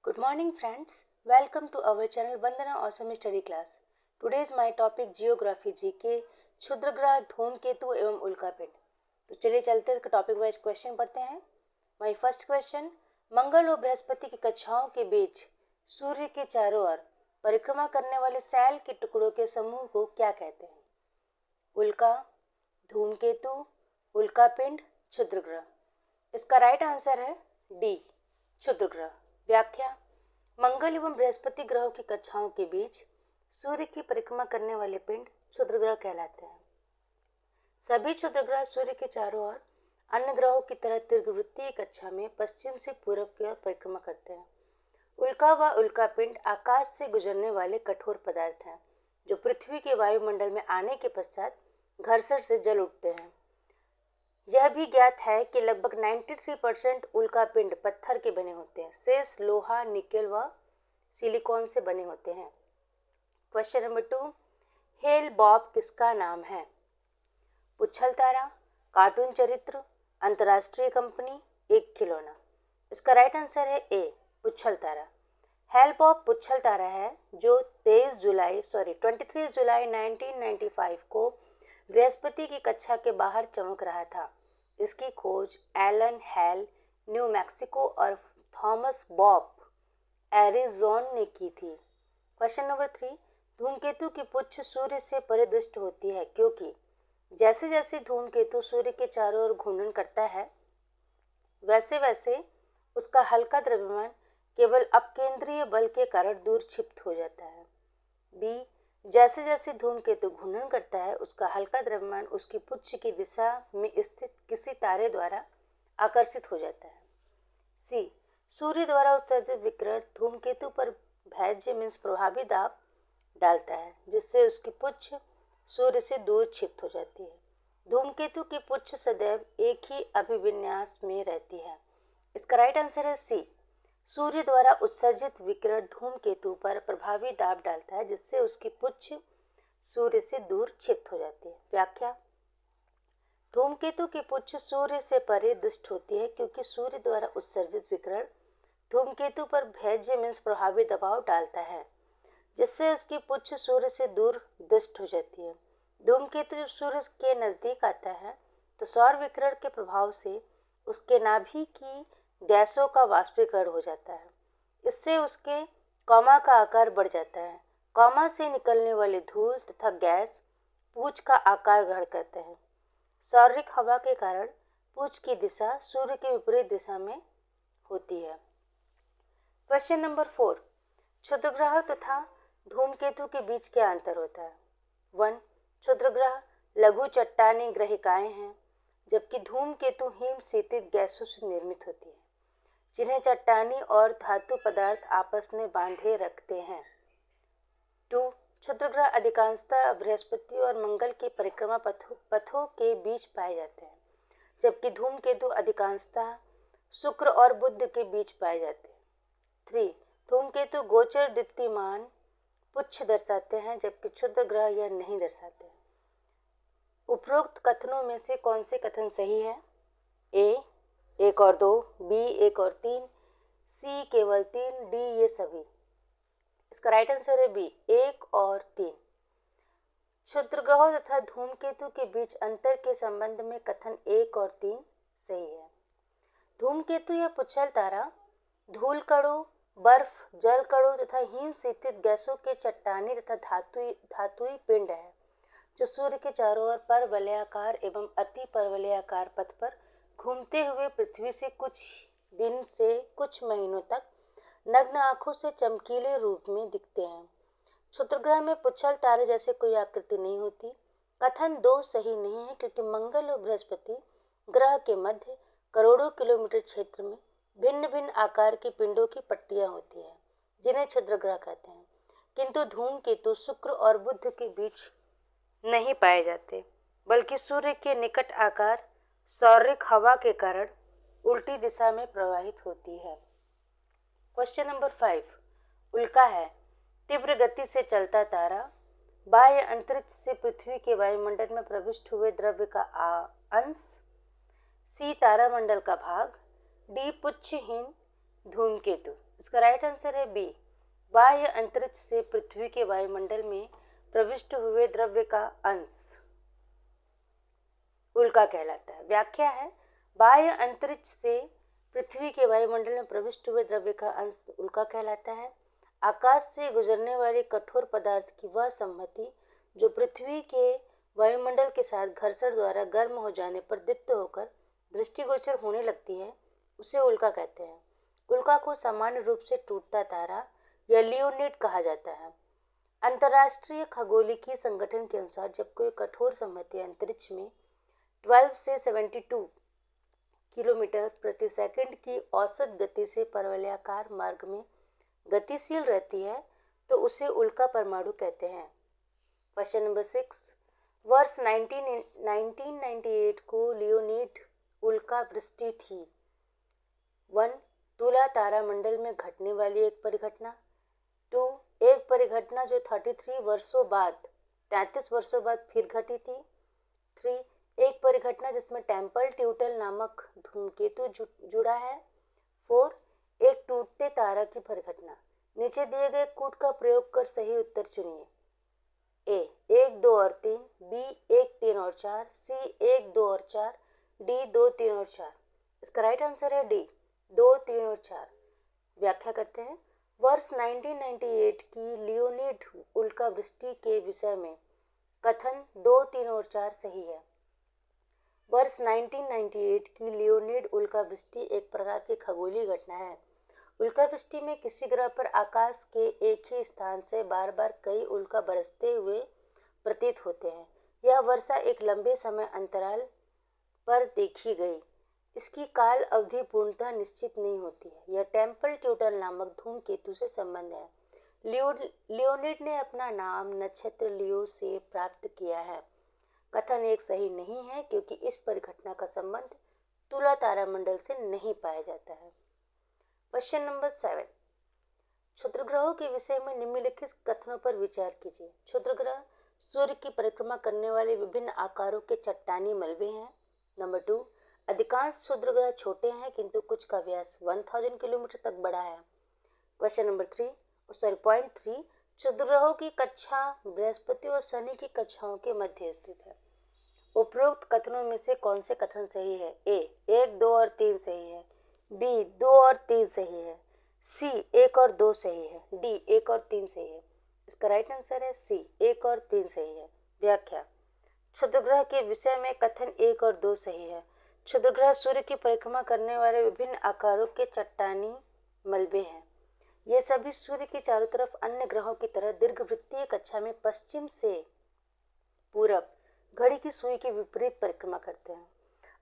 Good morning, friends. Welcome to our channel Vandana Awesome Study Class. Today is my topic Geography GK, क्षुद्रग्रह, धूमकेतु एवं उल्कापिंड। तो चलिए चलते हैं टॉपिक वाइज क्वेश्चन पढ़ते हैं। माय फर्स्ट क्वेश्चन, मंगल और बृहस्पति की कक्षाओं के बीच सूर्य के चारों ओर परिक्रमा करने वाले सैल के टुकड़ों के समूह को क्या कहते हैं? उल्का, धूमकेतु, उल्कापिंड, क्षुद्रग्रह। इसका राइट आंसर है डी, क्षुद्रग्रह। व्याख्या, मंगल एवं बृहस्पति ग्रहों की कक्षाओं के बीच सूर्य की परिक्रमा करने वाले पिंड क्षुद्रग्रह कहलाते हैं। सभी क्षुद्रग्रह सूर्य के चारों ओर अन्य ग्रहों की तरह दीर्घवृत्तीय कक्षा में पश्चिम से पूर्व की ओर परिक्रमा करते हैं। उल्का व उल्कापिंड आकाश से गुजरने वाले कठोर पदार्थ हैं जो पृथ्वी के वायुमंडल में आने के पश्चात घर्षण से जल उठते हैं। यह भी ज्ञात है कि लगभग 93% उल्कापिंड पत्थर के बने होते हैं। शेष लोहा, निकेल व सिलिकॉन से बने होते हैं। क्वेश्चन नंबर 2, हेल बॉब किसका नाम है? पुच्छल तारा, कार्टून चरित्र, अंतर्राष्ट्रीय कंपनी, एक खिलौना। इसका राइट आंसर है ए, पुच्छल तारा। हेल बॉब पुच्छल तारा है जो 23 जुलाई 1995 को बृहस्पति की कक्षा के बाहर चमक रहा था। इसकी खोज एलन हेल, न्यू मैक्सिको और थॉमस बॉब, एरिज़ोना ने की थी। क्वेश्चन नंबर 3, धूमकेतु की पुच्छ सूर्य से परिदृष्ट होती है क्योंकि जैसे जैसे धूमकेतु सूर्य के चारों ओर घूर्णन करता है वैसे वैसे उसका हल्का द्रव्यमान केवल अपकेंद्रीय बल के कारण दूर क्षिप्त हो जाता है। बी, जैसे जैसे धूमकेतु घूर्णन करता है उसका हल्का द्रव्यमान उसकी पुच्छ की दिशा में स्थित किसी तारे द्वारा आकर्षित हो जाता है। सी, सूर्य द्वारा उत्सर्जित विकिरण धूमकेतु पर भैज्य मीन्स प्रभावी दाब डालता है जिससे उसकी पुच्छ सूर्य से दूर क्षिप्त हो जाती है। धूमकेतु की पुच्छ सदैव एक ही अभिविन्यास में रहती है। इसका राइट आंसर है सी, सूर्य द्वारा उत्सर्जित विकिरण धूमकेतु पर प्रभावी दाब डालता है जिससे उसकी पुच्छ सूर्य से दूर क्षिप्त हो जाती है। व्याख्या, धूमकेतु की पुच्छ सूर्य से परे दृष्ट होती है क्योंकि सूर्य द्वारा उत्सर्जित विकिरण धूमकेतु पर भैज्य मीन्स प्रभावी दबाव डालता है जिससे उसकी पुच्छ सूर्य से दूर दृष्ट हो जाती है। धूमकेतु जब सूर्य के नजदीक आता है तो सौर विकिरण के प्रभाव से उसके नाभि की गैसों का वाष्पीकरण हो जाता है। इससे उसके कॉमा का आकार बढ़ जाता है। कॉमा से निकलने वाली धूल तथा गैस पूंछ का आकार ग्रहण करते हैं। सौरिक हवा के कारण पूंछ की दिशा सूर्य के विपरीत दिशा में होती है। क्वेश्चन नंबर 4, क्षुद्रग्रह तथा धूमकेतु के बीच क्या अंतर होता है? 1, क्षुद्रग्रह लघु चट्टानी ग्रहिकाएं हैं जबकि धूमकेतु हिम शीतित गैसों से निर्मित होती है जिन्हें चट्टानी और धातु पदार्थ आपस में बांधे रखते हैं। 2, क्षुद्रग्रह अधिकांशतः बृहस्पति और मंगल के परिक्रमा पथों के बीच पाए जाते हैं जबकि धूमकेतु अधिकांशतः शुक्र और बुध के बीच पाए जाते हैं। 3, धूमकेतु गोचर दीप्तिमान पुच्छ दर्शाते हैं जबकि क्षुद्रग्रह यह नहीं दर्शाते हैं। उपरोक्त कथनों में से कौन से कथन सही है? ए, 1 और 2, बी 1 और 3, सी केवल 3, डी ये सभी। इसका राइट आंसर है बी, 1 और 3। क्षुद्रग्रहों तथा धूमकेतु के बीच अंतर के संबंध में कथन 1 और 3 सही है। धूमकेतु या पुच्छल तारा धूल कणों, बर्फ, जल कणों तथा हिम शीतित गैसों के चट्टानी तथा धातुई पिंड है जो सूर्य के चारों ओर परवलयाकार एवं अति परवलयाकार पथ पर घूमते हुए पृथ्वी से कुछ दिन से कुछ महीनों तक नग्न आंखों से चमकीले रूप में दिखते हैं। क्षुद्रग्रह में पुच्छल तारे जैसे कोई आकृति नहीं होती। कथन 2 सही नहीं है क्योंकि मंगल और बृहस्पति ग्रह के मध्य करोड़ों किलोमीटर क्षेत्र में भिन्न भिन्न आकार की पिंडों की पट्टियां होती है जिन्हें क्षुद्रग्रह कहते हैं, किंतु धूमकेतु शुक्र और बुध के बीच नहीं पाए जाते बल्कि सूर्य के निकट आकार सौरिक हवा के कारण उल्टी दिशा में प्रवाहित होती है। क्वेश्चन नंबर 5, उल्का है तीव्र गति से चलता तारा, बाह्य अंतरिक्ष से पृथ्वी के वायुमंडल में प्रविष्ट हुए द्रव्य का अंश, सी तारामंडल का भाग, डी पुच्छहीन धूमकेतु। इसका राइट आंसर है बी। बाह्य अंतरिक्ष से पृथ्वी के वायुमंडल में प्रविष्ट हुए द्रव्य का अंश उल्का कहलाता है। व्याख्या है, बाह्य अंतरिक्ष से पृथ्वी के वायुमंडल में प्रविष्ट हुए द्रव्य का अंश उल्का कहलाता है। आकाश से गुजरने वाले कठोर पदार्थ की वह संहति जो पृथ्वी के वायुमंडल के साथ घर्षण द्वारा गर्म हो जाने पर दीप्त होकर दृष्टिगोचर होने लगती है, उसे उल्का कहते हैं। उल्का को सामान्य रूप से टूटता तारा या लियोनिड कहा जाता है। अंतर्राष्ट्रीय खगोलीय संगठन के अनुसार जब कोई कठोर संहति अंतरिक्ष में 12 से 72 किलोमीटर प्रति सेकंड की औसत गति से परवलयाकार मार्ग में गतिशील रहती है तो उसे उल्का परमाणु कहते हैं। क्वेश्चन नंबर 6, वर्ष 1998 को लियोनिड उल्का वृष्टि थी। 1. तुला तारामंडल में घटने वाली एक परिघटना। 2. एक परिघटना जो 33 वर्षों बाद फिर घटी थी। 3. एक परिघटना जिसमें टेम्पल ट्यूटल नामक धूमकेतु जुड़ा है। 4. एक टूटते तारा की परिघटना। नीचे दिए गए कूट का प्रयोग कर सही उत्तर चुनिए। ए 1, 2 और 3, बी 1, 3 और 4, सी 1, 2 और 4, डी 2, 3 और 4। इसका राइट आंसर है डी 2, 3 और 4। व्याख्या करते हैं, वर्ष 1998 की लियोनिड उल्का वृष्टि के विषय में कथन 2, 3 और 4 सही है। वर्ष 1998 की लियोनिड उल्का वृष्टि एक प्रकार की खगोलीय घटना है। उल्का वृष्टि में किसी ग्रह पर आकाश के एक ही स्थान से बार बार कई उल्का बरसते हुए प्रतीत होते हैं। यह वर्षा एक लंबे समय अंतराल पर देखी गई। इसकी काल अवधि पूर्णतः निश्चित नहीं होती है। यह टेम्पल ट्यूटल नामक धूमकेतु से संबंध है। लियोनिड ने अपना नाम नक्षत्र लियो से प्राप्त किया है। कथन एक सही नहीं है क्योंकि इस परिघटना का संबंध तुला तारामंडल से नहीं पाया जाता है। क्वेश्चन नंबर 7, क्षुद्रग्रहों के विषय में निम्नलिखित कथनों पर विचार कीजिए। क्षुद्रग्रह सूर्य की परिक्रमा करने वाले विभिन्न आकारों के चट्टानी मलबे हैं। नंबर 2, अधिकांश क्षुद्रग्रह छोटे हैं किंतु कुछ का व्यास 1000 किलोमीटर तक बड़ा है। क्वेश्चन नंबर पॉइंट 3, क्षुद्रग्रहों की कक्षा बृहस्पति और शनि की कक्षाओं के मध्य स्थित है। उपरोक्त कथनों में से कौन से कथन सही है? ए 1, 2 और 3 सही है। बी 2 और 3 सही है। सी 1 और 2 सही है। डी 1 और 3 सही है। इसका राइट आंसर है सी 1 और 3 सही है। व्याख्या, क्षुद्रग्रह के विषय में कथन 1 और 2 सही है। क्षुद्रग्रह सूर्य की परिक्रमा करने वाले विभिन्न आकारों के चट्टानी मलबे हैं। ये सभी सूर्य के चारों तरफ अन्य ग्रहों की तरह दीर्घवृत्तीय कक्षा में पश्चिम से पूरब घड़ी की सुई के विपरीत परिक्रमा करते हैं।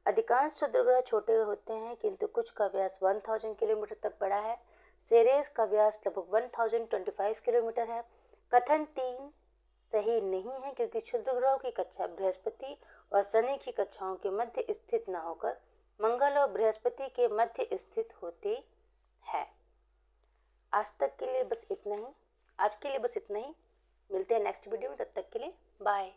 अधिकांश क्षुद्रग्रह छोटे होते हैं किंतु कुछ का व्यास 1000 किलोमीटर तक बड़ा है। सेरेस का व्यास लगभग 1025 किलोमीटर है। कथन 3 सही नहीं है क्योंकि क्षुद्रग्रहों की कक्षा बृहस्पति और शनि की कक्षाओं के मध्य स्थित न होकर मंगल और बृहस्पति के मध्य स्थित होती है। आज के लिए बस इतना ही। मिलते हैं नेक्स्ट वीडियो में, तब तक के लिए बाय।